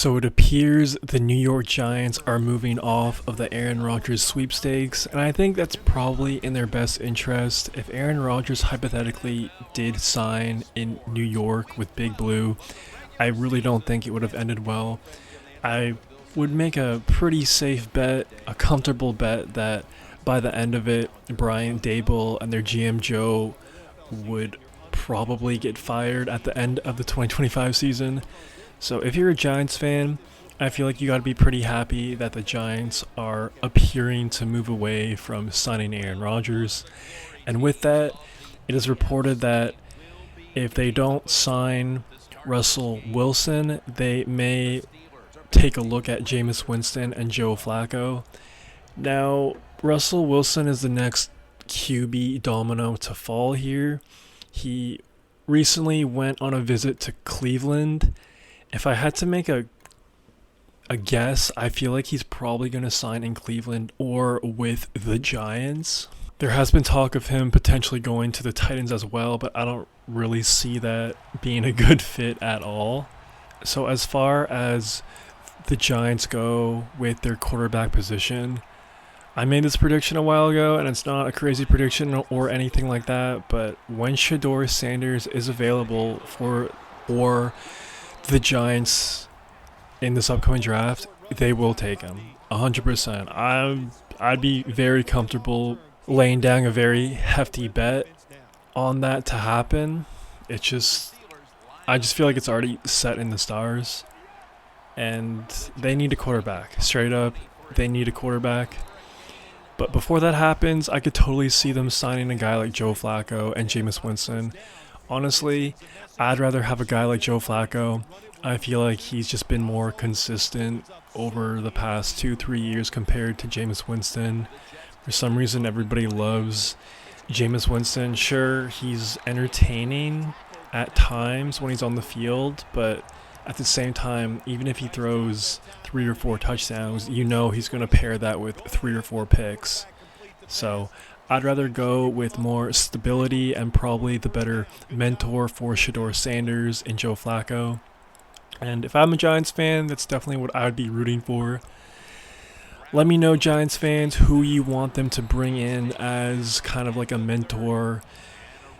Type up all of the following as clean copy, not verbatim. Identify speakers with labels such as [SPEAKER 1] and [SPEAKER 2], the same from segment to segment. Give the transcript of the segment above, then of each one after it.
[SPEAKER 1] So it appears the New York Giants are moving off of the Aaron Rodgers sweepstakes, and I think that's probably in their best interest. If Aaron Rodgers hypothetically did sign in New York with Big Blue, I really don't think it would have ended well. I would make a pretty safe bet, a comfortable bet, that by the end of it, Brian Dable and their GM Joe would probably get fired at the end of the 2025 season. So if you're a Giants fan, I feel like you got to be pretty happy that the Giants are appearing to move away from signing Aaron Rodgers. And with that, it is reported that if they don't sign Russell Wilson, they may take a look at Jameis Winston and Joe Flacco. Now, Russell Wilson is the next QB domino to fall here. He recently went on a visit to Cleveland. If I had to make a guess, I feel like he's probably going to sign in Cleveland or with the Giants. There has been talk of him potentially going to the Titans as well, but I don't really see that being a good fit at all. So as far as the Giants go with their quarterback position, I made this prediction a while ago, and it's not a crazy prediction or anything like that, but when Shedeur Sanders is available for the Giants in this upcoming draft, they will take him 100%. I'd be very comfortable laying down a very hefty bet on that to happen. I just feel like it's already set in the stars, and they need a quarterback. Straight up, they need a quarterback. But before that happens, I could totally see them signing a guy like Joe Flacco and Jameis Winston. Honestly, I'd rather have a guy like Joe Flacco. I feel like he's just been more consistent over the past 2-3 years compared to Jameis Winston. For some reason, everybody loves Jameis Winston. Sure, he's entertaining at times when he's on the field, but at the same time, even if he throws 3 or 4 touchdowns, you know he's going to pair that with 3 or 4 picks. So I'd rather go with more stability and probably the better mentor for Shedeur Sanders and Joe Flacco. And if I'm a Giants fan, that's definitely what I would be rooting for. Let me know, Giants fans, who you want them to bring in as kind of like a mentor,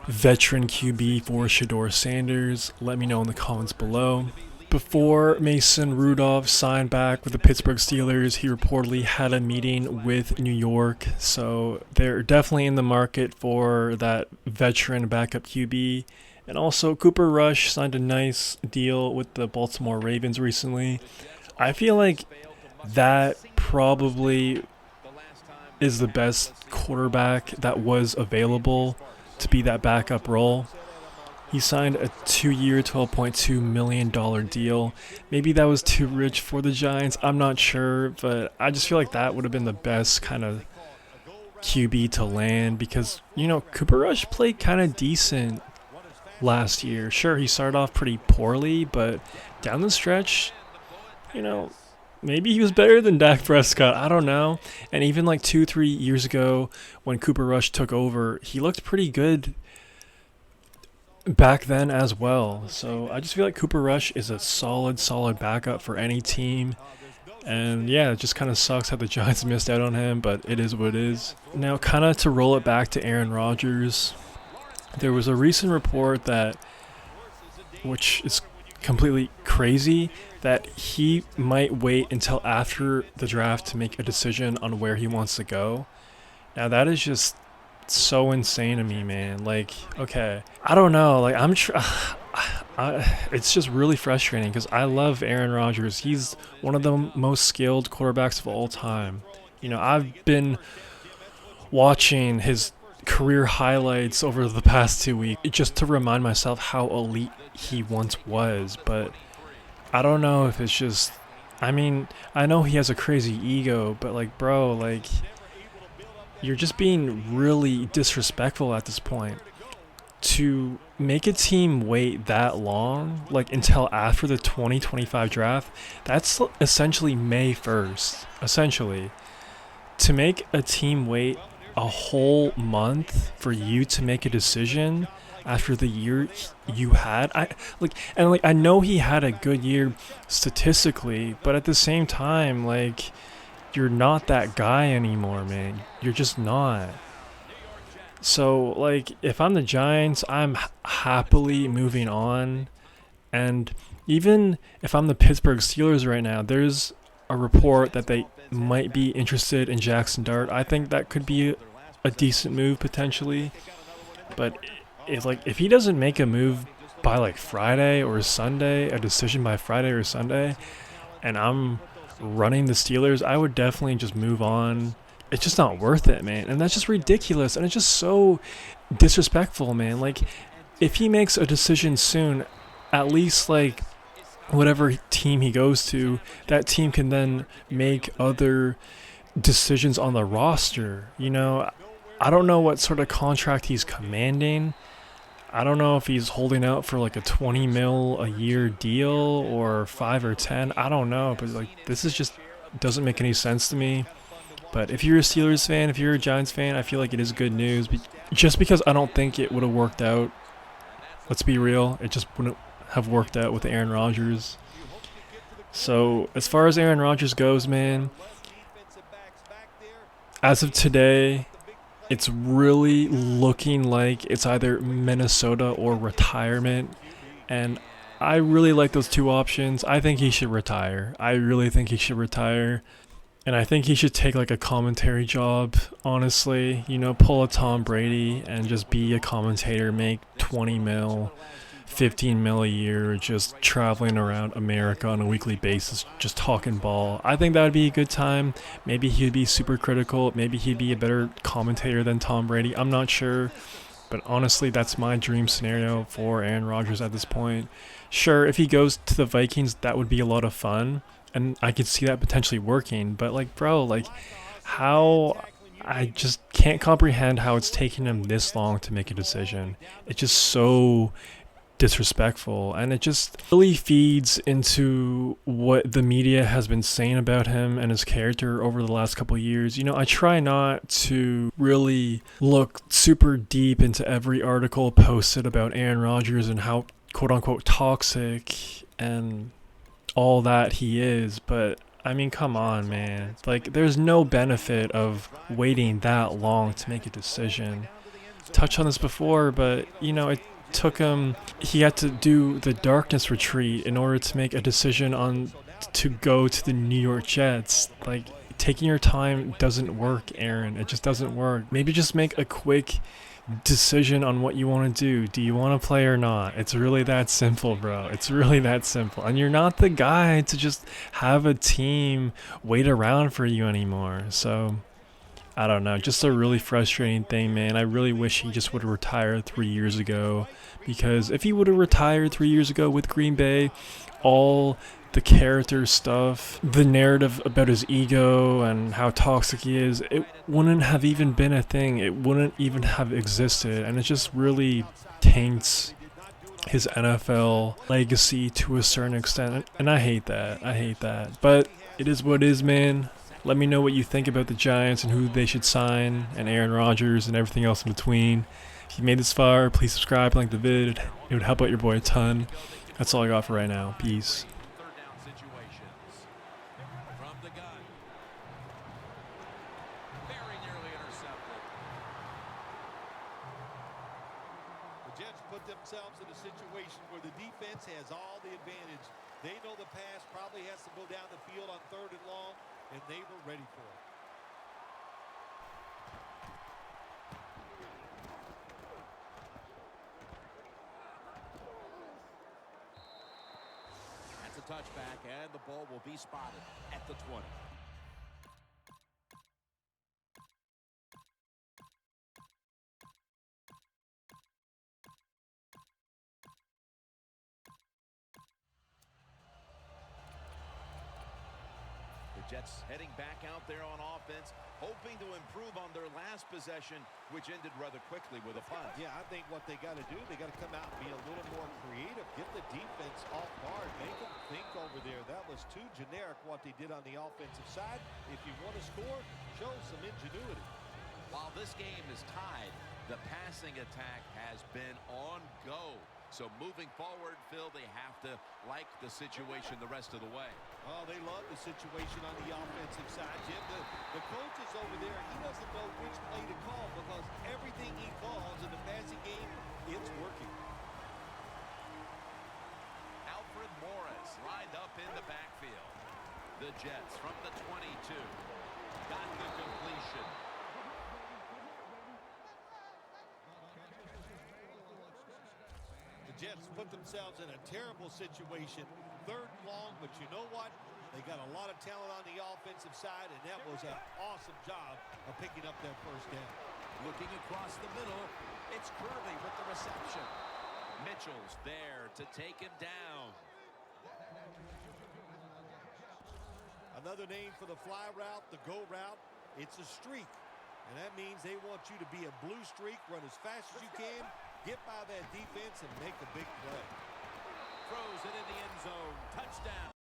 [SPEAKER 1] veteran QB for Shedeur Sanders. Let me know in the comments below. Before Mason Rudolph signed back with the Pittsburgh Steelers, he reportedly had a meeting with New York. So they're definitely in the market for that veteran backup QB. And also, Cooper Rush signed a nice deal with the Baltimore Ravens recently. I feel like that probably is the best quarterback that was available to be that backup role. He signed a 2-year, $12.2 million deal. Maybe that was too rich for the Giants. I'm not sure, but I just feel like that would have been the best kind of QB to land because, Cooper Rush played kind of decent last year. Sure, he started off pretty poorly, but down the stretch, maybe he was better than Dak Prescott. I don't know. And even like 2-3 years ago when Cooper Rush took over, he looked pretty good back then as well. So I just feel like Cooper Rush is a solid backup for any team. And yeah, it just kind of sucks how the Giants missed out on him, but it is what it is. Now, kind of to roll it back to Aaron Rodgers, there was a recent report which is completely crazy, that he might wait until after the draft to make a decision on where he wants to go. Now, that is just so insane to me, man. Like, okay, I don't know. Like, it's just really frustrating because I love Aaron Rodgers. He's one of the most skilled quarterbacks of all time. I've been watching his career highlights over the past 2 weeks just to remind myself how elite he once was. But I don't know if it's just, I know he has a crazy ego, but like, bro, like, you're just being really disrespectful at this point. To make a team wait that long, like until after the 2025 draft, that's essentially May 1st, essentially. To make a team wait a whole month for you to make a decision, after the year you had. I know he had a good year statistically, but at the same time, like, you're not that guy anymore, man. You're just not. So, like, if I'm the Giants, I'm happily moving on. And even if I'm the Pittsburgh Steelers right now, there's a report that they might be interested in Jackson Dart. I think that could be a decent move potentially. But if he doesn't make a move by like Friday or Sunday, a decision by Friday or Sunday, and I'm running the Steelers, I would definitely just move on. It's just not worth it, man. And that's just ridiculous. And it's just so disrespectful, man. Like, if he makes a decision soon, at least, like, whatever team he goes to, that team can then make other decisions on the roster. I don't know what sort of contract he's commanding. I don't know if he's holding out for like a 20 mil a year deal or 5 or 10. I don't know, but like, this is just doesn't make any sense to me. But if you're a Steelers fan, if you're a Giants fan, I feel like it is good news. Just because I don't think it would have worked out. Let's be real, it just wouldn't have worked out with Aaron Rodgers. So as far as Aaron Rodgers goes, man, as of today, it's really looking like it's either Minnesota or retirement. And I really like those two options. I think he should retire. I really think he should retire. And I think he should take like a commentary job, honestly. Pull a Tom Brady and just be a commentator, make 20 mil, 15 mil a year, just traveling around America on a weekly basis, just talking ball. I think that would be a good time. Maybe he'd be super critical. Maybe he'd be a better commentator than Tom Brady. I'm not sure. But honestly, that's my dream scenario for Aaron Rodgers at this point. Sure, if he goes to the Vikings, that would be a lot of fun. And I could see that potentially working. But, like, bro, like, how... I just can't comprehend how it's taken him this long to make a decision. It's just so disrespectful, and it just really feeds into what the media has been saying about him and his character over the last couple of years. I try not to really look super deep into every article posted about Aaron Rodgers and how quote-unquote toxic and all that he is, but I mean, come on, man. Like, there's no benefit of waiting that long to make a decision. Touched on this before, but it took him, he had to do the darkness retreat in order to make a decision on to go to the New York Jets. Like, taking your time doesn't work, Aaron. It just doesn't work. Maybe just make a quick decision on what you want to do. Do you want to play or not? It's really that simple, bro. It's really that simple. And you're not the guy to just have a team wait around for you anymore. So I don't know, just a really frustrating thing, man. I really wish he just would have retired 3 years ago, because if he would have retired 3 years ago with Green Bay, all the character stuff, the narrative about his ego and how toxic he is, it wouldn't have even been a thing. It wouldn't even have existed, and it just really taints his NFL legacy to a certain extent, and I hate that. But it is what it is, man. Let me know what you think about the Giants and who they should sign, and Aaron Rodgers and everything else in between. If you made this far, please subscribe, like the vid. It would help out your boy a ton. That's all I got for right now. Peace.
[SPEAKER 2] Jets put themselves in a situation where the defense has all the advantage. They know the pass probably has to go down the field on 3rd and long, and they were ready for it. That's a touchback, and the ball will be spotted at the 20. Jets heading back out there on offense, hoping to improve on their last possession, which ended rather quickly with a punt. Yeah, I think what they got to do, they got to come out and be a little more creative, get the defense off guard, make them think over there. That was too generic what they did on the offensive side. If you want to score, show some ingenuity. While this game is tied, the passing attack has been on go. So moving forward, Phil, they have to like the situation the rest of the way.
[SPEAKER 3] Oh, they love the situation on the offensive side, Jim. The coach is over there. He doesn't know which play to call because everything he calls in the passing game, it's working.
[SPEAKER 2] Alfred Morris lined up in the backfield. The Jets from the 22 got the completion.
[SPEAKER 3] The Jets put themselves in a terrible situation. 3rd and long, but you know what? They got a lot of talent on the offensive side, and that was an awesome job of picking up that first down.
[SPEAKER 2] Looking across the middle, it's Curley with the reception. Mitchell's there to take him down.
[SPEAKER 3] Another name for the fly route, the go route, it's a streak. And that means they want you to be a blue streak, run as fast as you can, get by that defense, and make a big play.
[SPEAKER 2] Throws it in the end zone. Touchdown.